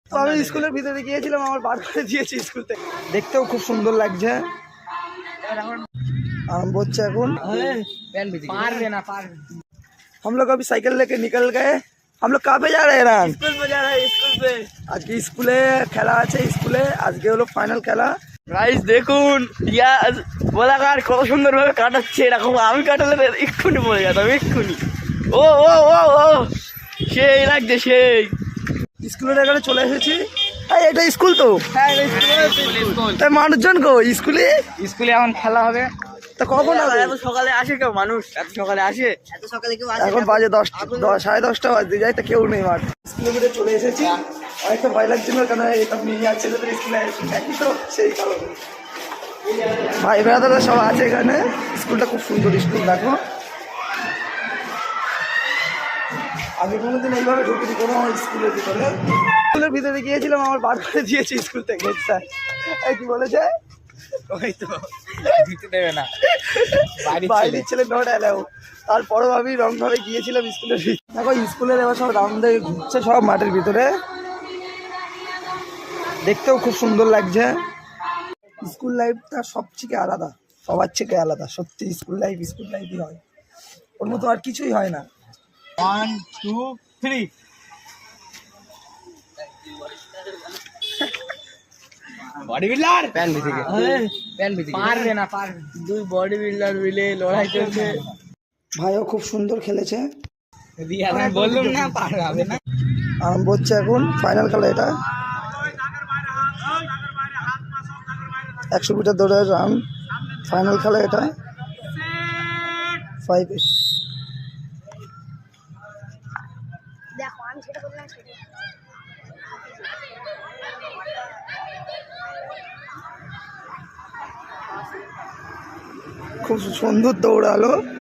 তো আমি স্কুলের ভিতরে গিয়েছিলাম, আমার বার করে দিয়েছি স্কুল থেকে। দেখতেও খুব সুন্দর লাগছে। आरंभ होच्छे এখন। हम लोग अभी साइकिल लेके निकल गए। हम लोग कहाँ पे जा रहे हैं रान? स्कूल पे जा रहे हैं। स्कूल पे आज की स्कूले खेला আছে স্কুলে। আজকে হলো ফাইনাল খেলা। গাইস দেখুন ইয়া গোলাকার কত সুন্দর ভাবে কাটাচ্ছে, এরকম আমি কাটালে এক্ষুনি পড়ে যেতাম এক্ষুনি। ও ও ও ও সেই লাগছে সেই। স্কুলের এখানে চলে এসেছি। এই এটা স্কুল তো? হ্যাঁ স্কুল। তাই মানুষজন কো স্কুলে? স্কুলে এখন খেলা হবে। তা কখন হবে? এত সকালে আসে কেউ? মানুষ এত সকালে আসে? এত সকালে কেউ আসে? এখন বাজে 10:30 বাজতে যায়, তা কেউ নেই মাঠ। স্কুলের ভিতরে চলে এসেছি। অনেকটা ভয় লাগছিল, কারণ এটা মেয়ে আর ছেলেদের স্কুলে একই তো, সেই কারণে। ভাই বেড়াদারা সব আছে এখানে। স্কুলটা খুব সুন্দর স্কুল, দেখো। আগে কোনোদিন এইভাবে ঢুকিনি কোনো স্কুলের ভিতরে। স্কুলের ভিতরে গিয়েছিলাম, আমার বার করে দিয়েছি স্কুল থেকে স্যার। এই কি বলেছে? ওই তো দিতে দেবে না, বাইরের ছেলে নট অ্যালাউ। তারপরেও আমি রং ভাবে গিয়েছিলাম স্কুলের। দেখো স্কুলের এবার সব রাউন্ড দিয়ে ঘুরছে সব মাঠের ভিতরে। দেখতেও খুব সুন্দর লাগছে। স্কুল লাইফটা সব থেকে আলাদা, সবার থেকে আলাদা। সত্যি স্কুল লাইফই হয়, ওর মতো আর কিছুই হয় না। 1 2 3 বডি বিল্ডার প্যান ভিতরে পারবে না, পারবে। দুই বডি বিল্ডার মিলে লড়াই চলছে। ভাইও খুব সুন্দর খেলেছে। আমি বললাম না পারবে না। আরম্ভ হচ্ছে এখন ফাইনাল খেলা। এটা 100 মিটার দৌড়ে রান ফাইনাল খেলা। এটা 5 খুব সুন্দর দৌড়ালো।